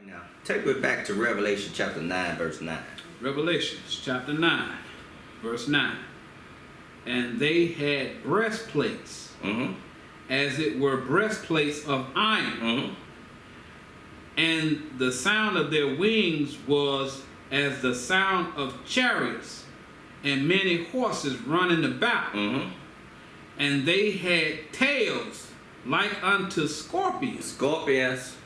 Now, take it back to Revelation chapter 9, verse 9. Revelations chapter 9, verse 9. And they had breastplates, as it were breastplates of iron. And the sound of their wings was as the sound of chariots, and many horses running about. And they had tails like unto scorpions. Scorpions.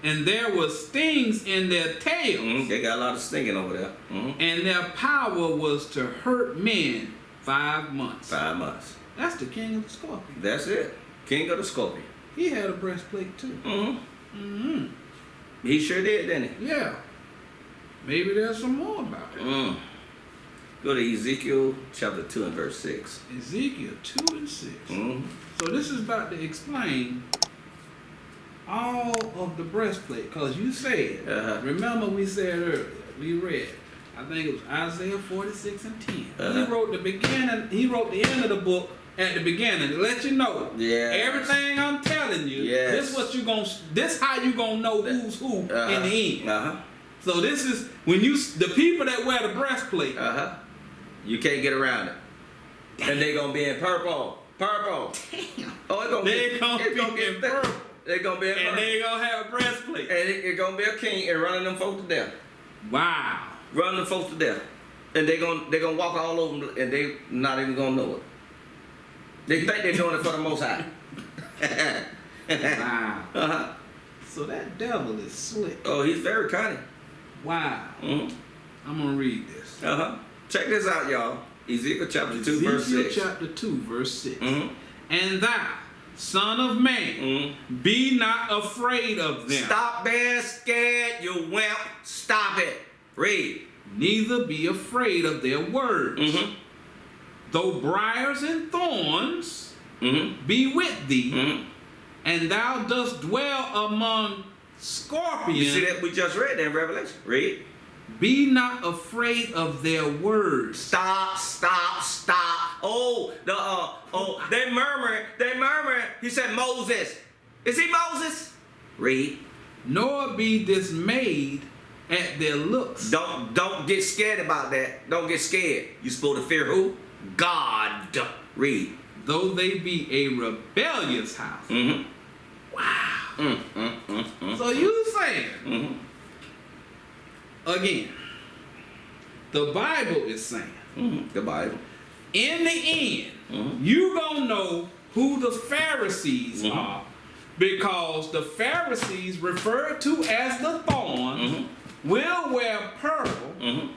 And there was stings in their tails. They got a lot of stinging over there. And their power was to hurt men 5 months. 5 months. That's the king of the scorpion. That's it. King of the scorpion. He had a breastplate too. He sure did, didn't he? Yeah. Maybe there's some more about it. Go to Ezekiel chapter 2 and verse 6. Ezekiel 2 and 6. So this is about to explain all of the breastplate, because you said, remember we said earlier, we read, I think it was Isaiah 46 and 10. He wrote the beginning, he wrote the end of the book at the beginning to let you know everything I'm telling you. This what you gonna, this how you gonna know who's who in the end. So this is when you, the people that wear the breastplate, you can't get around it, and they gonna be in purple. Damn. Oh, they're gonna be in purple. They're gonna be in purple. And they gonna have a breastplate. And it's gonna be a king and running them folks to death. Wow. Running them folks to death. And they're gonna walk all over them, and they not even gonna know it. They think they're doing it for the Most High. Wow. So that devil is slick. Oh, he's very cunning. Wow. I'm gonna read this. Check this out, y'all. Ezekiel chapter 2, verse 6. Ezekiel chapter 2, verse 6. And thou, son of man, be not afraid of them. Stop being scared, you wimp. Stop it. Read. Neither be afraid of their words. Though briars and thorns be with thee, and thou dost dwell among scorpions. You see that we just read that in Revelation? Read. Be not afraid of their words. Stop. Oh, they murmuring. He said Moses. Is he Moses? Read. Nor be dismayed at their looks. Don't get scared about that. Don't get scared. You supposed to fear who? God. Read. Though they be a rebellious house. Wow. So you saying, again, the Bible is saying, the Bible, in the end, you gonna know who the Pharisees are, because the Pharisees, referred to as the thorns, will wear purple,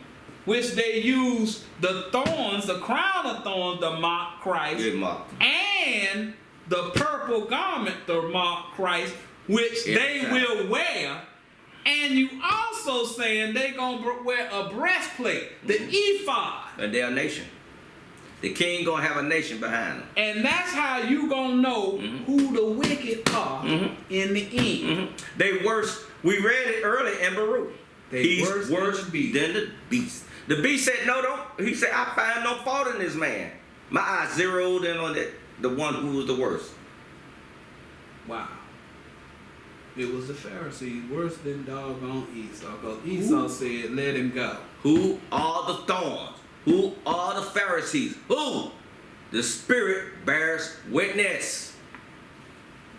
which they use the thorns, the crown of thorns, to mock Christ, and the purple garment to mock Christ, which they will wear. And you also saying they gonna wear a breastplate, the ephod. And they're a nation. The king gonna have a nation behind them. And that's how you gonna know who the wicked are in the end. They worse. We read it early in Baruch. He's worse than the beast. The beast said, no, don't. He said, I find no fault in this man. My eyes zeroed in on the one who was the worst. Wow. It was the Pharisees, worse than doggone Esau, because Esau said, let him go. Who are the thorns? Who are the Pharisees? Who? The Spirit bears witness.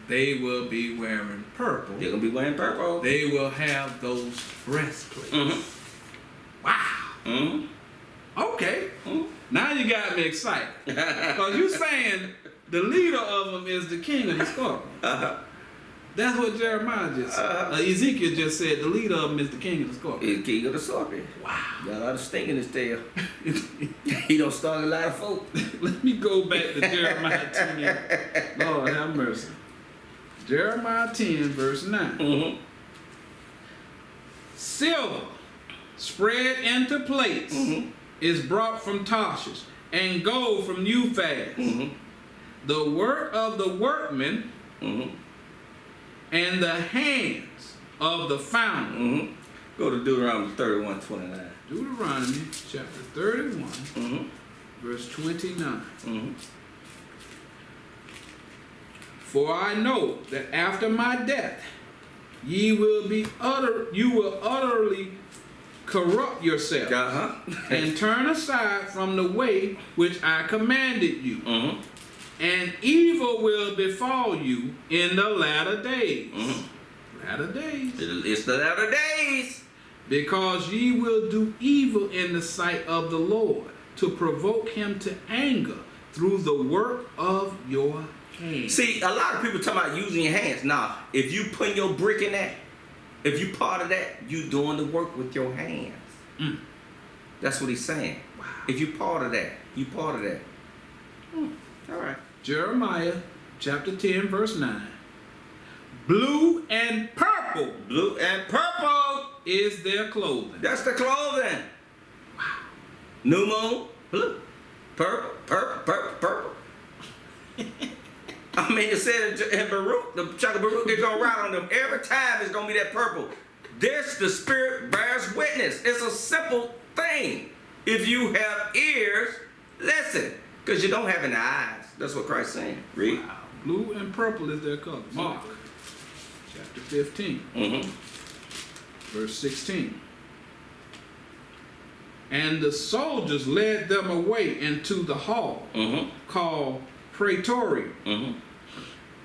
They will be wearing purple. They're going to be wearing purple. They will have those breastplates. Wow. Okay. Now you got me excited. Because you saying the leader of them is the king of the scorpion. That's what Jeremiah just said. Ezekiel just said the leader of them is the king of the scorpion. He's the king of the scorpion. Wow. Got a lot of stink in his tail. He don't stung a lot of folk. Let me go back to Jeremiah 10. Lord have mercy. Jeremiah 10, verse 9. Silver spread into plates is brought from Tarshish, and gold from Euphrates. The work of the workman and the hands of the founder. Go to Deuteronomy 31:29. Deuteronomy chapter 31, verse 29. For I know that after my death you will utterly corrupt yourself and turn aside from the way which I commanded you. And evil will befall you in the latter days. Latter days. It's the latter days. Because ye will do evil in the sight of the Lord, to provoke him to anger through the work of your hands. See, a lot of people talking about using your hands. Nah, if you put your brick in that, if you part of that, you doing the work with your hands. That's what he's saying. Wow. If you part of that, you part of that. All right. Jeremiah chapter 10 verse 9. Blue and purple. Blue and purple is their clothing. That's the clothing. Wow. New moon, blue. Purple, purple, purple, purple. I mean, it said in Baruch, the chapter of Baruch, they're going to ride on them. Every time it's going to be that purple. This, the Spirit bears witness. It's a simple thing. If you have ears, listen. Because you don't have any eyes. That's what Christ's saying. Read. Wow. Blue and purple is their color. Mark chapter 15. Verse 16. And the soldiers led them away into the hall called Praetorium.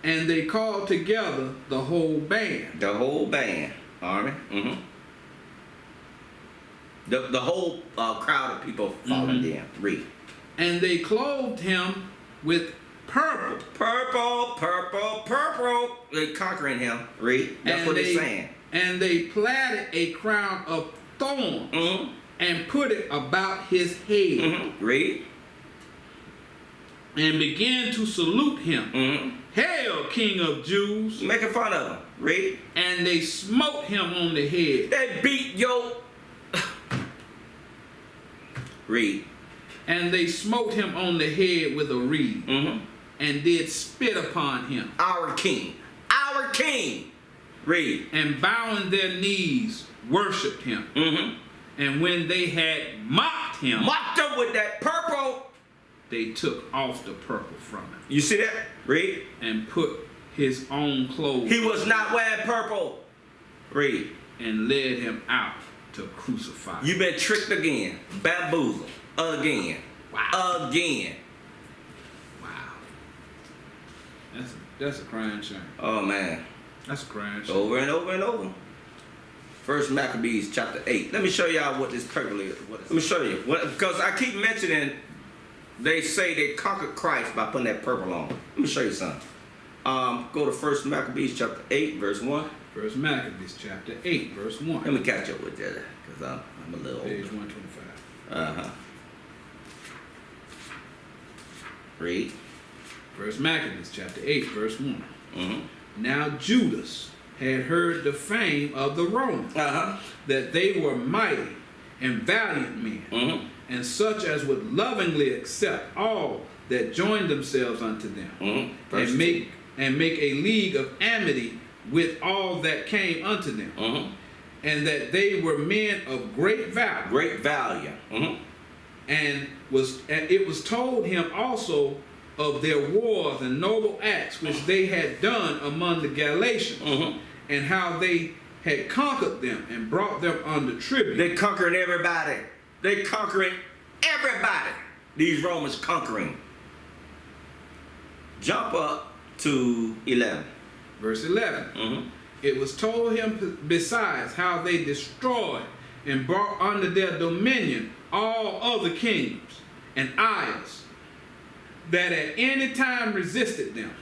And they called together the whole band. The whole band. Army. The whole crowd of people following them. Read. And they clothed him with purple. Purple, purple, purple. They conquering him. Read. That's what they're saying. And they platted a crown of thorns and put it about his head. Read. And began to salute him. Hail, King of Jews. Making fun of him. Read. And they smote him on the head. They beat your... Read. And they smote him on the head with a reed. And did spit upon him. Our king. Our king. Read. And bowing their knees, worshipped him. And when they had mocked him with that purple, they took off the purple from him. You see that? Read. And put his own clothes. He was not wearing purple. Read. And led him out to crucify. You've been tricked again. Bamboozled. Again. Wow. Again. Wow. That's a crying shame. Oh, man. That's a crying shame. Over and over and over. First Maccabees chapter 8. Let me show y'all what this purple is. Let me show you. Because I keep mentioning, they say they conquered Christ by putting that purple on. Let me show you something. Go to First Maccabees chapter 8, verse 1. First Maccabees chapter 8, verse 1. Let me catch up with that, because I'm a little Page older. 125. Read. First Maccabees chapter 8, verse 1. Now Judas had heard the fame of the Romans, that they were mighty and valiant men, and such as would lovingly accept all that joined themselves unto them, and make a league of amity with all that came unto them, and that they were men of great valor. Great value. And it was told him also of their wars and noble acts which they had done among the Galatians, and how they had conquered them and brought them under tribute. They conquering everybody. They conquering everybody. These Romans conquering. Jump up to 11. Verse 11. It was told him besides how they destroyed and brought under their dominion all other kingdoms and isles that at any time resisted them,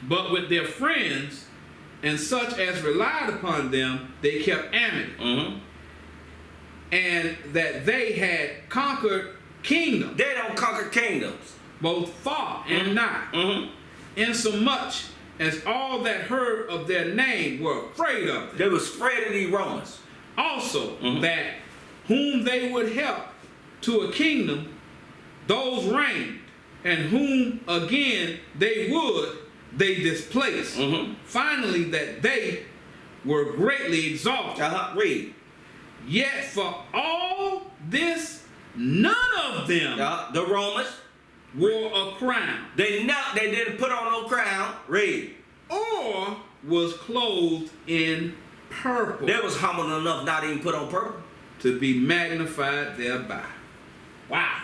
but with their friends and such as relied upon them, they kept amity. And that they had conquered kingdoms. They don't conquer kingdoms. Both far and nigh. Insomuch as all that heard of their name were afraid of them. They were afraid of these Romans. Also, that whom they would help to a kingdom, those reigned, and whom again they displaced. Finally, that they were greatly exalted. Read. Yet for all this, none of them the Romans wore a crown. They didn't put on no crown. Read. Or was clothed in purple. They was humble enough not even put on purple. To be magnified thereby. Wow.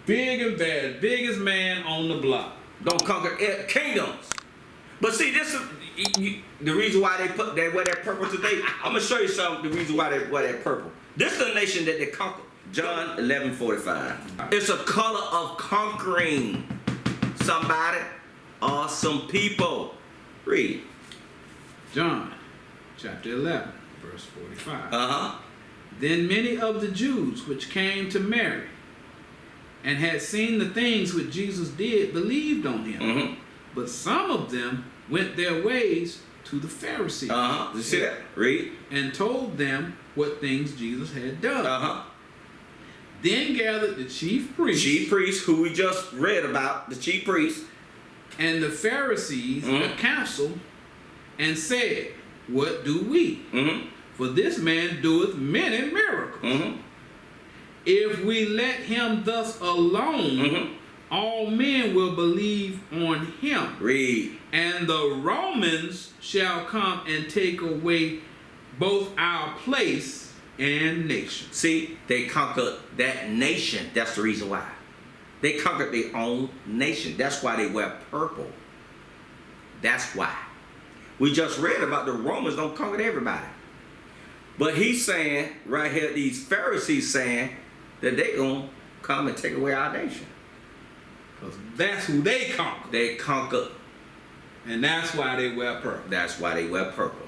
Big and bad, biggest man on the block. Don't conquer kingdoms. But see, this is the reason why they wear that purple today. I'm gonna show you the reason why they wear that purple. This is the nation that they conquered. John 11:45. It's a color of conquering somebody or some people. Read. John chapter 11, verse 45. Uh-huh. Then many of the Jews which came to Mary and had seen the things which Jesus did believed on him. Mm-hmm. But some of them went their ways to the Pharisees. Uh-huh. You see that? Read. And told them what things Jesus had done. Uh-huh. Then gathered the chief priests. Chief priests, who we just read about, the chief priests. And the Pharisees, the council, and said, what do we? For this man doeth many miracles. If we let him thus alone, all men will believe on him. Read. And the Romans shall come and take away both our place and nation. See, they conquered that nation. That's the reason why. They conquered their own nation. That's why they wear purple. That's why. We just read about the Romans don't conquer everybody. But he's saying, right here, these Pharisees saying that they're going to come and take away our nation. Because that's who they conquer. They conquered. And that's why they wear purple. That's why they wear purple.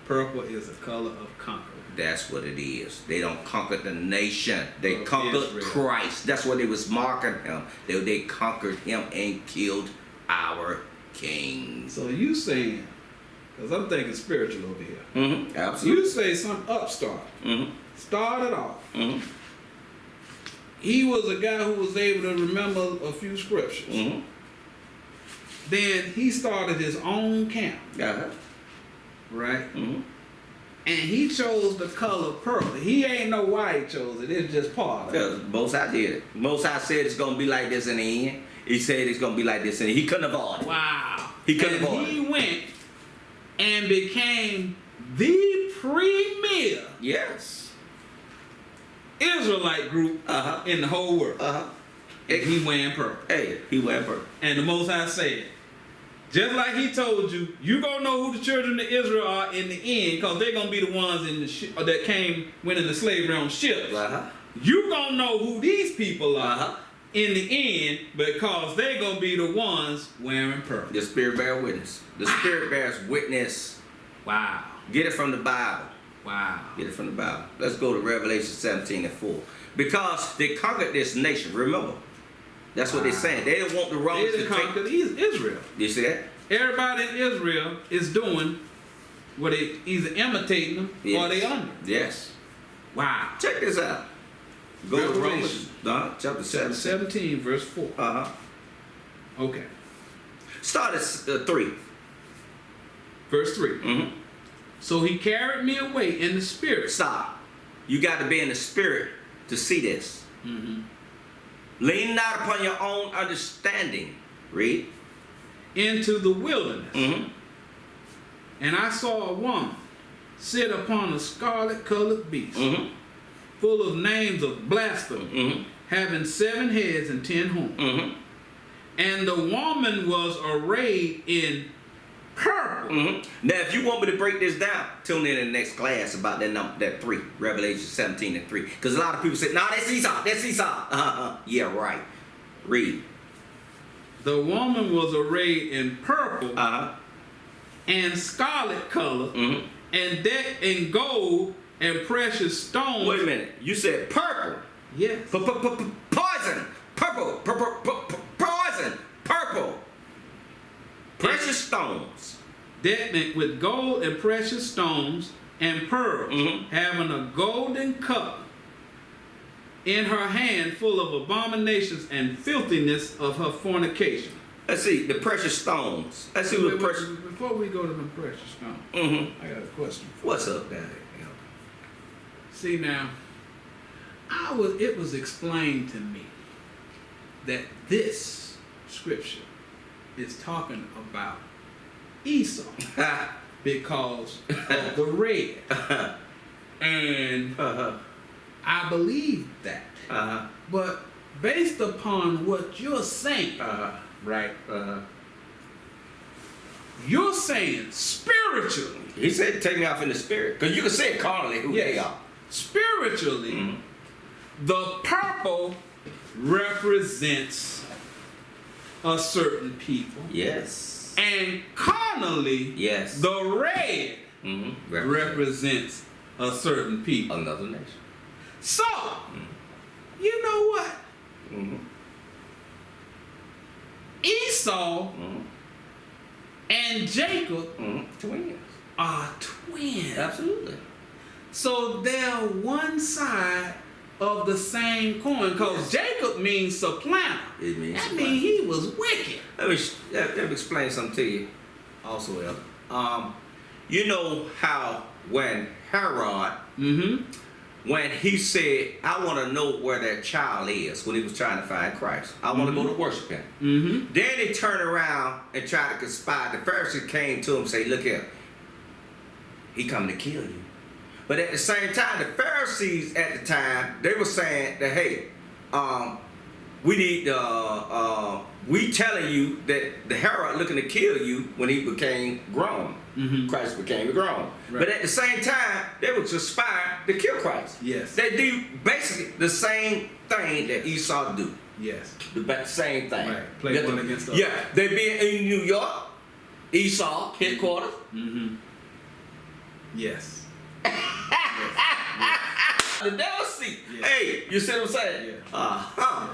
Purple is a color of conquering. That's what it is. They don't conquer the nation. They conquered Christ. That's what they was marking him. They conquered him and killed our king. So you saying, because I'm thinking spiritual over here. Absolutely. You say some upstart. Started off. He was a guy who was able to remember a few scriptures. Then he started his own camp. Right? And he chose the color purple. He ain't know why he chose it. It's just part of it. Most High did it. Most High said it's going to be like this in the end. He said it's going to be like this in the end. He couldn't avoid it. Wow. He couldn't avoid it. He went and became the premier Israelite group in the whole world. And he wearing purple. Hey, he wearing purple. And the Most High said, just like he told you, you gonna know who the children of Israel are in the end, because they're gonna be the ones in the that went into slavery on ships. You gonna know who these people are in the end, because they're gonna be the ones wearing purple. The Spirit bears witness. The Spirit bears witness. Wow. Get it from the Bible. Wow. Get it from the Bible. Let's go to Revelation 17:4. Because they conquered this nation. Remember. That's what they're saying. They didn't want the Romans to conquer Israel. You see that? Everybody in Israel is doing what they either imitating them or they under. Yes. Wow. Check this out. Go to Romans chapter 17, verse 4. Okay. Start at 3. Verse 3. So he carried me away in the spirit. Stop. You got to be in the spirit to see this. Lean not upon your own understanding. Read. Into the wilderness. And I saw a woman sit upon a scarlet colored beast, full of names of blasphemy, having 7 heads and 10 horns. And the woman was arrayed in purple. Now, if you want me to break this down, tune in the next class about that 3, Revelation 17:3. Because a lot of people say, "No, that's Esau. That's Esau." Yeah, right. Read. The woman was arrayed in purple and scarlet color and decked in gold and precious stones. Wait a minute. You said purple. Yes. Poison. Purple. Poison. Purple. Precious stones. Decked with gold and precious stones and pearls, having a golden cup in her hand full of abominations and filthiness of her fornication. Let's see, the precious stones. Let's see what precious... Before we go to the precious stones, I got a question. What's up, Daddy? See now, it was explained to me that this scripture is talking about Esau because of the red. And I believe that. But based upon what you're saying, right? You're saying spiritually. He said, take me off in the spirit. Because you can say carnally who they are. Spiritually, the purple represents a certain people. Yes. And carnally, yes, the red represents a certain people. Another nation. So, you know what? Esau and Jacob twins. Are twins. Absolutely. So they're one side of the same coin. Because Jacob means supplanter. It means that means he was wicked. Let me explain something to you also, Elder. You know how when Herod, when he said, I want to know where that child is, when he was trying to find Christ. I want to go to worship him. Then he turned around and tried to conspire. The Pharisees came to him and said, look here, he coming to kill you. But at the same time, the Pharisees at the time, they were saying that, hey, we need, we telling you that the Herod looking to kill you when he became grown. Christ became grown. Right. But at the same time, they were conspiring to kill Christ. Yes. They do basically the same thing that Esau do. Yes. The same thing. Right. Play one against the other. Yeah. They being in New York, Esau, headquarters. Yes. The devil seat. Yeah. Hey, you see what I'm saying? Yeah.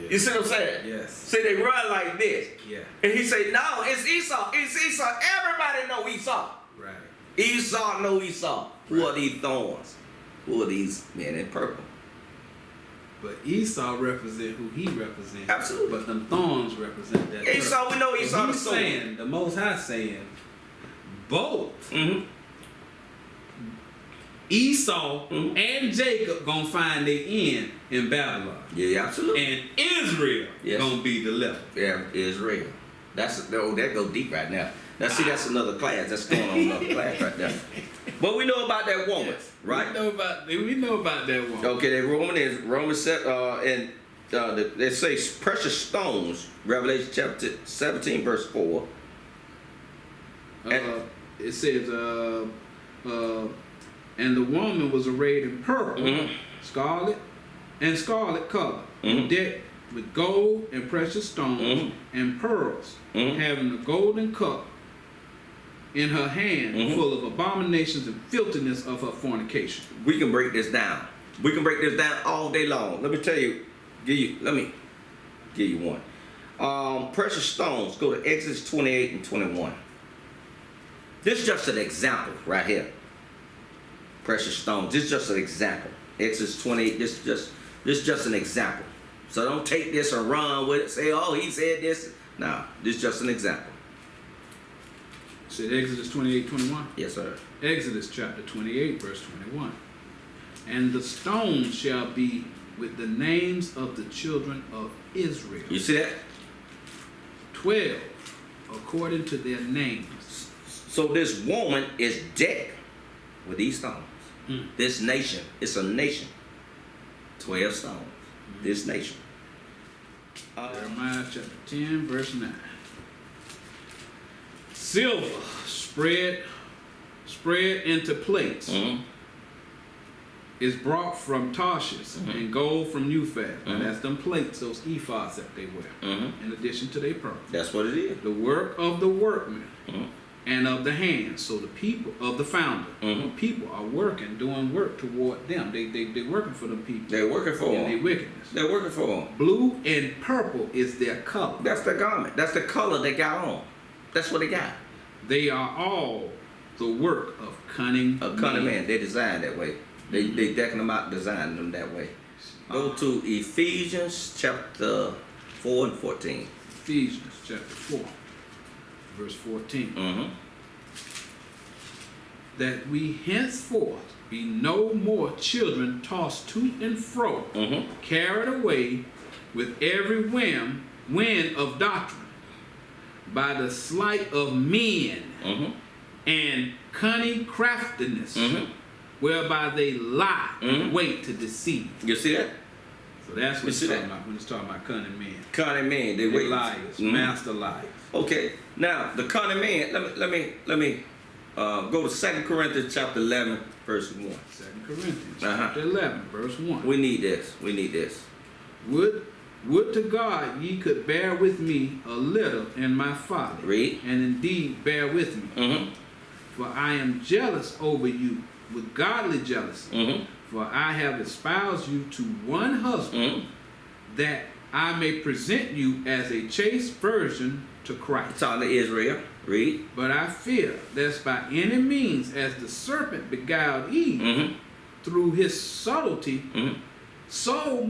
You see what I'm saying? Yes. See, they run like this. Yeah. And he said, no, it's Esau. It's Esau. Everybody know Esau. Right. Esau know Esau. Who are these thorns? Who are these men in purple? But Esau represent who he represents. Absolutely. But them thorns represent that. Esau, we know Esau the sword. Saying, the Most High saying, both Esau and Jacob gonna find their end in Babylon. Yeah, absolutely. And Israel gonna be delivered. Yeah, Israel. That go deep right now. Now see, that's another class. That's going on another class right there. But we know about that woman, right? We know about that woman. Okay, that woman is Romans and they say precious stones. Revelation chapter 17, verse 4. It says, and the woman was arrayed in purple, scarlet color, decked with gold and precious stones and pearls, having a golden cup in her hand, full of abominations and filthiness of her fornication. We can break this down. We can break this down all day long. Let me tell you. Let me give you one. Precious stones. Go to Exodus 28 and 21. This is just an example right here. Precious stones. This is just an example. Exodus 28. This is just an example. So don't take this and run with it. Say, oh, he said this. No, this is just an example. Said Exodus 28:21. Yes, sir. Exodus chapter 28, verse 21. And the stones shall be with the names of the children of Israel. You see that? 12, according to their names. So this woman is decked with these stones. This nation, it's a nation. 12 stones. This nation. Jeremiah chapter 10, verse 9. Silver spread into plates is brought from Tarshish, and gold from Euphrates. And that's them plates, those ephods that they wear, in addition to their pearl. That's what it is. The work of the workman and of the hands. So the people of the founder, the people are doing work toward them. They're working for them people. They're working for them. Their wickedness. They're working for them. Blue and purple is their color. That's their garment. That's the color they got on. That's what they got. They are all the work of cunning. A cunning man. They designed that way. They decking them out, designing them that way. Go to Ephesians chapter 4 and 14. Ephesians chapter 4, verse 14. That we henceforth be no more children tossed to and fro, carried away with every wind of doctrine, by the sleight of men and cunning craftiness, whereby they lie, wait to deceive. You see that? So that's what it's talking about when it's talking about cunning men. Cunning men, they wait. Liars, master liars. Okay, now the cunning man. Let me go to 2 Corinthians chapter 11, verse 1. 2 Corinthians chapter 11, verse 1. We need this. We need this. Would to God ye could bear with me a little in my folly. Read. And indeed bear with me. For I am jealous over you with godly jealousy. For I have espoused you to one husband, that I may present you as a chaste virgin to Christ. Talking to Israel. Read. But I fear lest by any means, as the serpent beguiled Eve through his subtlety, so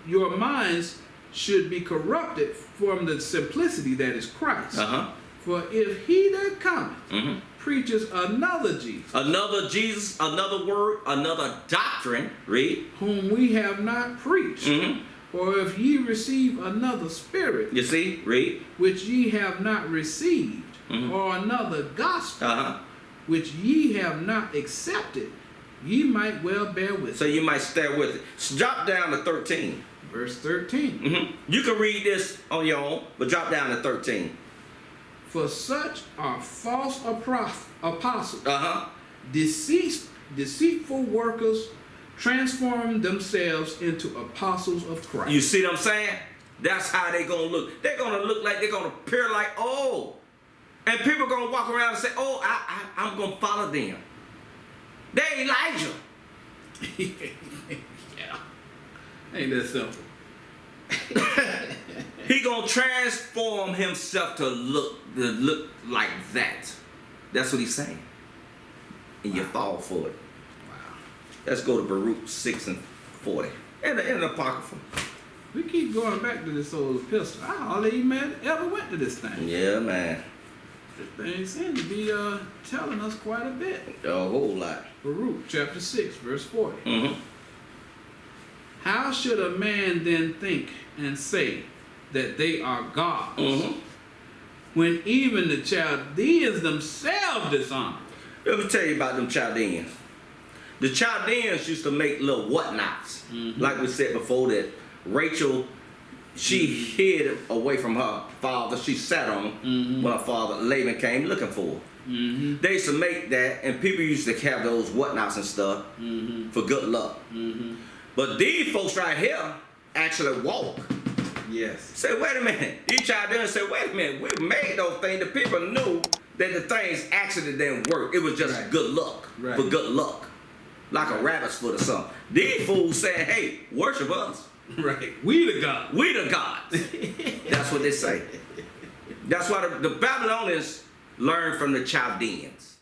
your minds should be corrupted from the simplicity that is Christ. For if he that cometh preaches another Jesus, another word, another doctrine, read, whom we have not preached, or if ye receive another spirit, you see, read, which ye have not received, or another gospel, which ye have not accepted, ye might well bear with it. So you might stay with it. So drop down to 13. Verse 13. You can read this on your own, but drop down to 13. For such are false apostles, deceitful workers, transform themselves into apostles of Christ. You see what I'm saying? That's how they're going to look. They're going to look like, they're going to appear like, oh. And people are going to walk around and say, oh, I'm going to follow them. They Elijah. Yeah. Ain't that simple? He gonna transform himself to look like that. That's what he's saying. And you fall for it. Wow. Let's go to Baruch 6 and 40. In the Apocrypha. We keep going back to this old epistle. I hardly even ever went to this thing. Yeah, man. This thing seems to be telling us quite a bit. A whole lot. Baruch chapter 6, verse 40. How should a man then think and say that they are gods, when even the Chaldeans themselves dishonor? Let me tell you about them Chaldeans. The Chaldeans used to make little whatnots. Like we said before, that Rachel, she hid away from her father. She sat on him when her father Laban came looking for her. They used to make that, and people used to have those whatnots and stuff for good luck. But these folks right here actually walk. Yes. Say, wait a minute. These Chaldeans say, wait a minute. We made those things. The people knew that the things actually didn't work. It was just good luck. For good luck. Like a rabbit's foot or something. These fools saying, hey, worship us. Right. We the gods. We the gods. That's what they say. That's why the Babylonians learned from the Chaldeans.